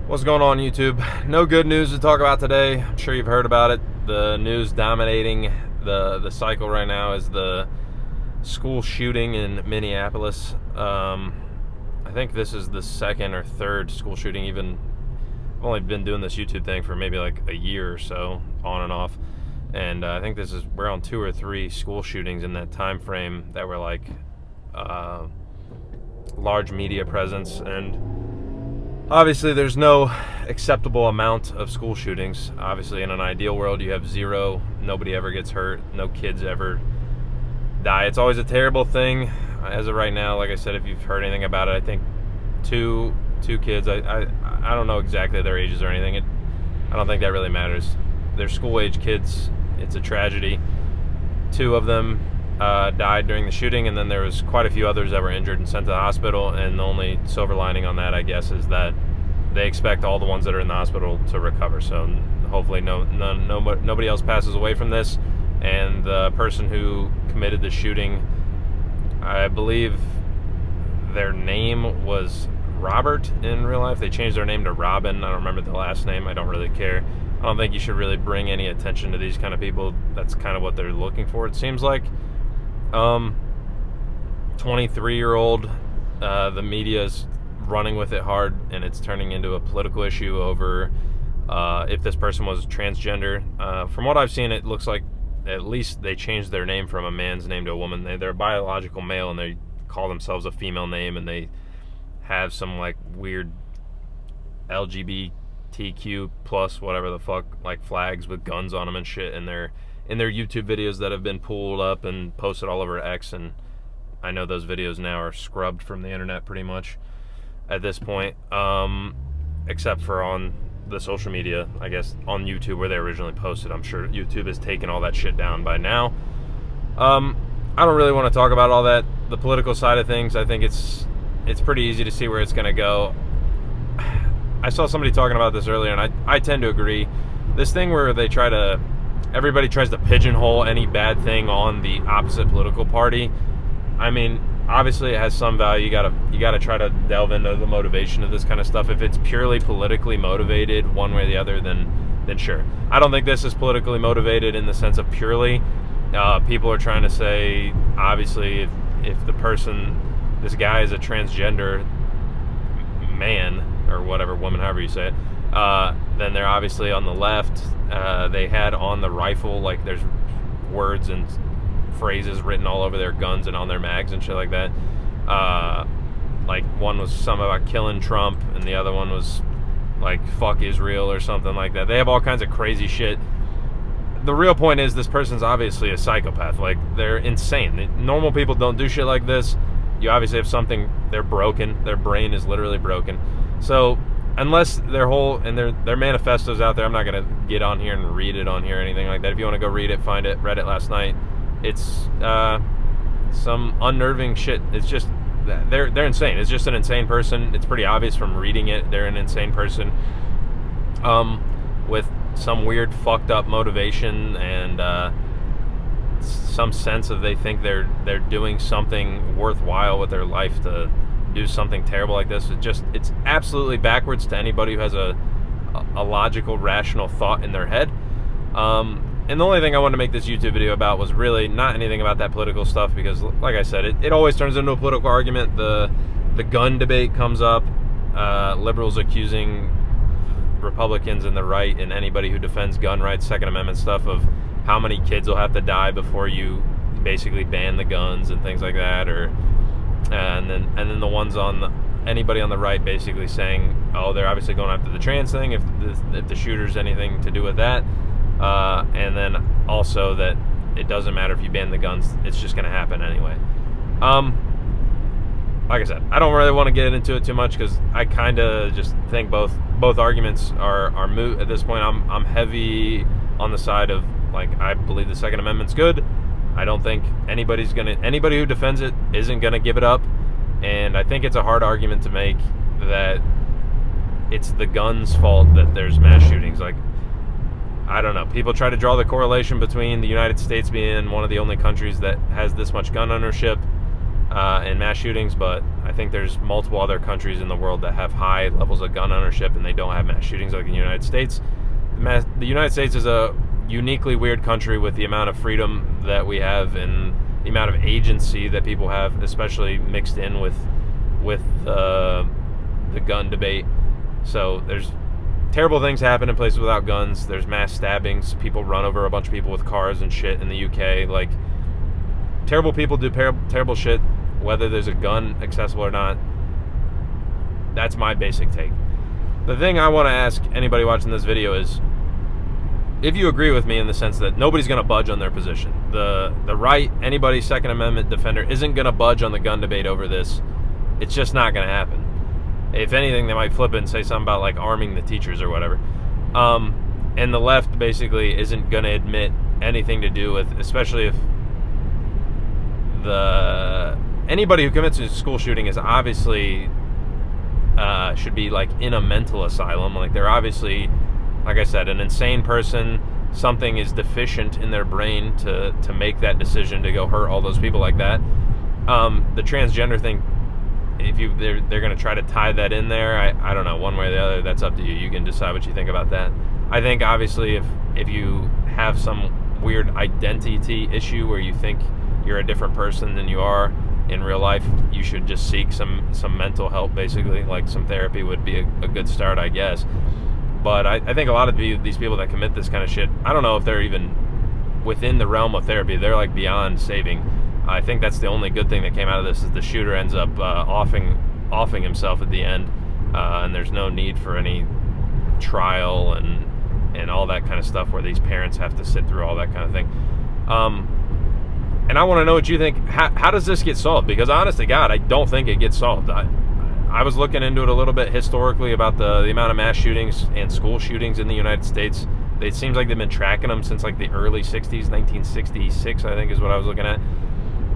What's going on, YouTube? No good news to talk about today. I'm sure you've heard about it. The news dominating the cycle right now is the school shooting in Minneapolis. I think this is the second or third school shooting. I've only been doing this YouTube thing for maybe like a year or so, on and off. And I think we're on 2 or 3 school shootings in that time frame that were like large media presence. And obviously, there's no acceptable amount of school shootings. Obviously, in an ideal world, you have 0. Nobody ever gets hurt. No kids ever die. It's always a terrible thing. As of right now, like I said, if you've heard anything about it, I think two kids. I don't know exactly their ages or anything. I don't think that really matters. They're school-age kids. It's a tragedy. 2 of them died during the shooting, and then there was quite a few others that were injured and sent to the hospital. And the only silver lining on that, I guess, is that they expect all the ones that are in the hospital to recover. So hopefully nobody else passes away from this. And the person who committed the shooting, I believe their name was Robert in real life. They changed their name to Robin. I don't remember the last name. I don't really care. I don't think you should really bring any attention to these kind of people. That's kind of what they're looking for, it seems like. 23-year-old, the media is running with it hard, and it's turning into a political issue over if this person was transgender. From what I've seen, it looks like at least they changed their name from a man's name to a woman. They're a biological male, and they call themselves a female name, and they have some like weird LGBTQ plus whatever the fuck, like flags with guns on them and shit in their YouTube videos that have been pulled up and posted all over X. And I know those videos now are scrubbed from the internet pretty much at this point, except for on the social media, I guess, on YouTube where they originally posted. I'm sure YouTube has taken all that shit down by now. I don't really want to talk about all that. The political side of things, I think it's pretty easy to see where it's going to go. I saw somebody talking about this earlier, and I tend to agree. This thing where everybody tries to pigeonhole any bad thing on the opposite political party. I mean, obviously it has some value. You gotta try to delve into the motivation of this kind of stuff. If it's purely politically motivated one way or the other, then sure. I don't think this is politically motivated in the sense of purely. People are trying to say, obviously, if this guy is a transgender man, or whatever, woman, however you say it, then they're obviously on the left. They had on the rifle, like, there's words and phrases written all over their guns and on their mags and shit like that. Like, one was something about killing Trump, and the other one was like, fuck Israel or something like that. They have all kinds of crazy shit. The real point is, this person's obviously a psychopath. Like, they're insane. Normal people don't do shit like this. You obviously have something, they're broken. Their brain is literally broken. So unless their manifesto's out there, I'm not going to get on here and read it on here or anything like that. If you want to go read it, find it. Read it last night. It's some unnerving shit. It's just, they're insane. It's just an insane person. It's pretty obvious from reading it. They're an insane person with some weird fucked up motivation and some sense of they think they're doing something worthwhile with their life to do something terrible like this. It's absolutely backwards to anybody who has a logical, rational thought in their head. And the only thing I wanted to make this YouTube video about was really not anything about that political stuff, because like I said, it always turns into a political argument. The gun debate comes up, liberals accusing Republicans and the right and anybody who defends gun rights, Second Amendment stuff, of how many kids will have to die before you basically ban the guns and things like that, and then the ones anybody on the right basically saying, oh, they're obviously going after the trans thing if the shooter's anything to do with that, and then also that it doesn't matter if you ban the guns, it's just going to happen anyway. Like I said, I don't really want to get into it too much because I kind of just think both arguments are moot at this point. I'm heavy on the side of, like, I believe the Second Amendment's good. I don't think anybody who defends it isn't gonna give it up, and I think it's a hard argument to make that it's the guns' fault that there's mass shootings. Like, I don't know. People try to draw the correlation between the United States being one of the only countries that has this much gun ownership in mass shootings, but I think there's multiple other countries in the world that have high levels of gun ownership and they don't have mass shootings like the United States. The United States is a uniquely weird country with the amount of freedom that we have and the amount of agency that people have, especially mixed in with the gun debate. So there's terrible things happen in places without guns. There's mass stabbings. People run over a bunch of people with cars and shit in the UK. Like, terrible people do terrible shit, whether there's a gun accessible or not. That's my basic take. The thing I want to ask anybody watching this video is if you agree with me in the sense that nobody's going to budge on their position. The right, anybody Second Amendment defender isn't going to budge on the gun debate over this. It's just not going to happen. If anything, they might flip it and say something about like arming the teachers or whatever. And the left basically isn't going to admit anything to do with, especially if anybody who commits a school shooting is obviously should be like in a mental asylum. Like, they're obviously, like I said, an insane person. Something is deficient in their brain to make that decision to go hurt all those people like that. The transgender thing, they're going to try to tie that in there. I don't know, one way or the other. That's up to you. You can decide what you think about that. I think obviously if you have some weird identity issue where you think you're a different person than you are in real life, you should just seek some mental help, basically. Like, some therapy would be a good start, I guess. But I think a lot of these people that commit this kind of shit, I don't know if they're even within the realm of therapy. They're like beyond saving. I think that's the only good thing that came out of this is the shooter ends up offing himself at the end, and there's no need for any trial and all that kind of stuff where these parents have to sit through all that kind of thing. And I want to know what you think. How does this get solved? Because honest to God, I don't think it gets solved. I was looking into it a little bit historically about the amount of mass shootings and school shootings in the United States. It seems like they've been tracking them since like the early 60s, 1966, I think is what I was looking at.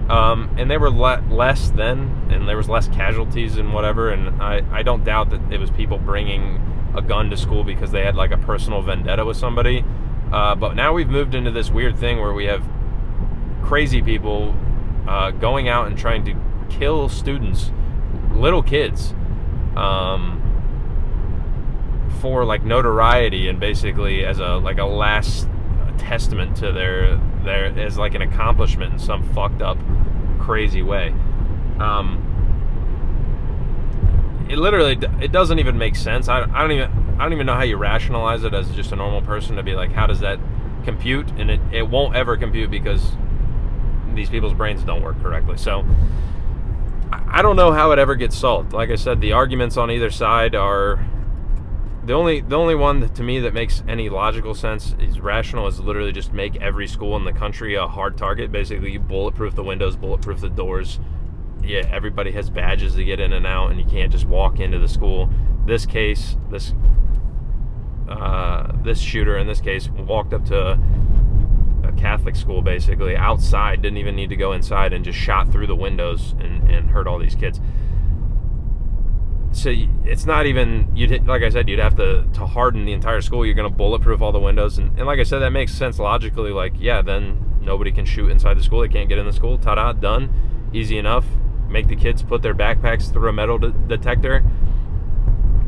And they were less then, and there was less casualties and whatever, and I don't doubt that it was people bringing a gun to school because they had like a personal vendetta with somebody. But now we've moved into this weird thing where we have crazy people going out and trying to kill students, little kids, for like notoriety and basically as a last testament to their as like an accomplishment in some fucked up crazy way. It doesn't even make sense. I don't even know how you rationalize it as just a normal person to be like, how does that compute? And it won't ever compute because these people's brains don't work correctly. So I don't know how it ever gets solved. Like I said, the arguments on either side are the only one to me that makes any logical sense is rational is literally just make every school in the country a hard target. Basically, you bulletproof the windows, bulletproof the doors. Yeah, everybody has badges to get in and out, and you can't just walk into the school. This shooter in this case walked up to a Catholic school, basically outside, didn't even need to go inside, and just shot through the windows and hurt all these kids. So it's not even, like I said, you'd have to harden the entire school. You're going to bulletproof all the windows. And like I said, that makes sense logically. Like, yeah, then nobody can shoot inside the school. They can't get in the school. Ta-da, done. Easy enough. Make the kids put their backpacks through a metal detector.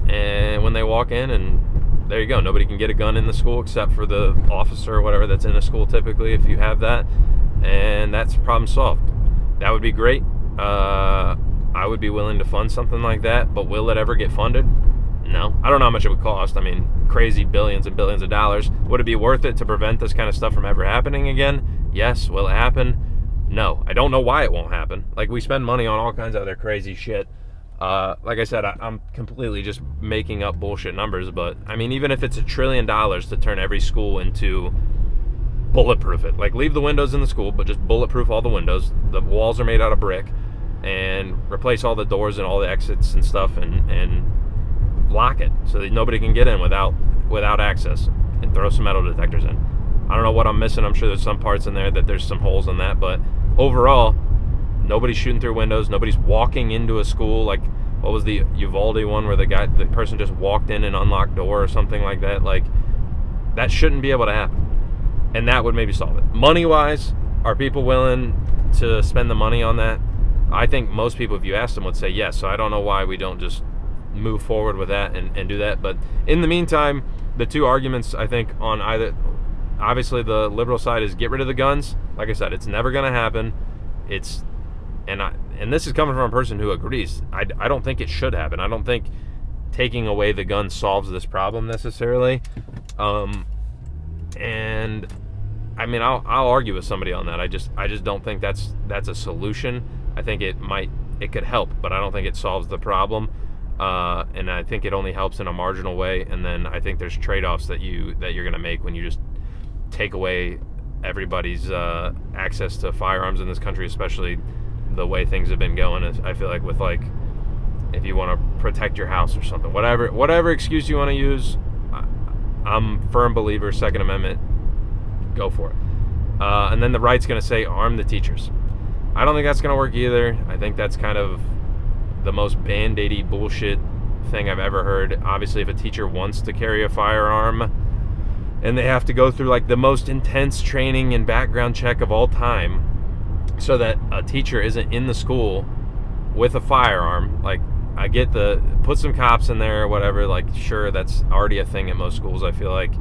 And when they walk in, and there you go. Nobody can get a gun in the school except for the officer or whatever that's in the school typically, if you have that. And that's problem solved. That would be great. I would be willing to fund something like that, but will it ever get funded? No. I don't know how much it would cost. I mean, crazy billions and billions of dollars. Would it be worth it to prevent this kind of stuff from ever happening again? Yes. Will it happen? No. I don't know why it won't happen. Like, we spend money on all kinds of other crazy shit. Like I said, I'm completely just making up bullshit numbers, but I mean, even if it's $1 trillion to turn every school into bulletproof it, like leave the windows in the school, but just bulletproof all the windows. The walls are made out of brick. And replace all the doors and all the exits and stuff, and lock it so that nobody can get in without access, and throw some metal detectors in. I don't know what I'm missing. I'm sure there's some parts in there that there's some holes in that, but overall, nobody's shooting through windows. Nobody's walking into a school. Like, what was the Uvalde one where the person just walked in an unlocked door or something like that? Like, that shouldn't be able to happen. And that would maybe solve it. Money-wise, are people willing to spend the money on that? I think most people, if you ask them, would say yes. So I don't know why we don't just move forward with that and do that. But in the meantime, the two arguments, I think, on either, obviously the liberal side is get rid of the guns. Like I said, it's never going to happen. And this is coming from a person who agrees. I don't think it should happen. I don't think taking away the gun solves this problem necessarily. And I mean, I'll argue with somebody on that. I just don't think that's a solution. I think it could help, but I don't think it solves the problem. And I think it only helps in a marginal way. And then I think there's trade-offs that you're going to make when you just take away everybody's access to firearms in this country, especially the way things have been going. I feel like with, like, if you want to protect your house or something, whatever excuse you want to use, I'm a firm believer, Second Amendment, go for it. And then the right's going to say arm the teachers. I don't think that's going to work either. I think that's kind of the most band-aidy bullshit thing I've ever heard. Obviously, if a teacher wants to carry a firearm and they have to go through like the most intense training and background check of all time so that a teacher isn't in the school with a firearm, like, I get put some cops in there or whatever, like, sure, that's already a thing at most schools, I feel like.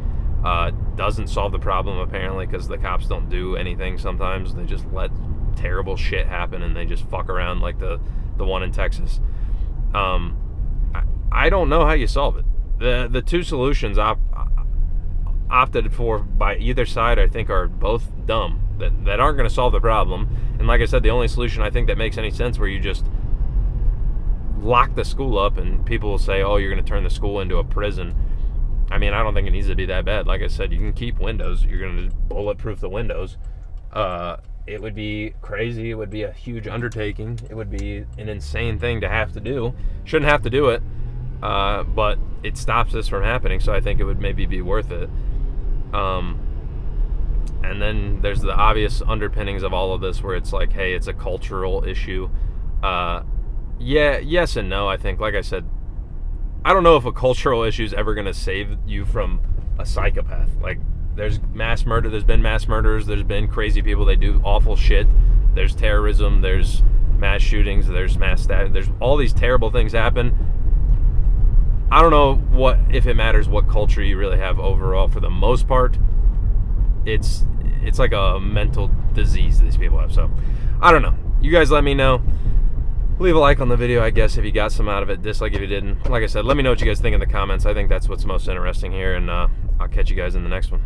Doesn't solve the problem, apparently, because the cops don't do anything sometimes. They just let terrible shit happen and they just fuck around, like the one in Texas. I don't know how you solve it. The two solutions opted for by either side, I think, are both dumb, that aren't going to solve the problem. And like I said, the only solution I think that makes any sense, where you just lock the school up and people will say, oh, you're going to turn the school into a prison. I mean, I don't think it needs to be that bad. Like I said, you can keep windows. You're going to bulletproof the windows. It would be crazy. It would be a huge undertaking. It would be an insane thing to have to do. Shouldn't have to do it, but it stops this from happening, so I think it would maybe be worth it. And then there's the obvious underpinnings of all of this, where it's like, hey, it's a cultural issue. Yeah, yes and no, I think. Like I said, I don't know if a cultural issue is ever going to save you from a psychopath. Like, there's mass murder, there's been mass murders, there's been crazy people, they do awful shit. There's terrorism, there's mass shootings, there's mass stabbing, there's all these terrible things happen. I don't know if it matters what culture you really have overall. For the most part, it's like a mental disease these people have. So, I don't know. You guys let me know. Leave a like on the video, I guess, if you got some out of it. Dislike if you didn't. Like I said, let me know what you guys think in the comments. I think that's what's most interesting here, and I'll catch you guys in the next one.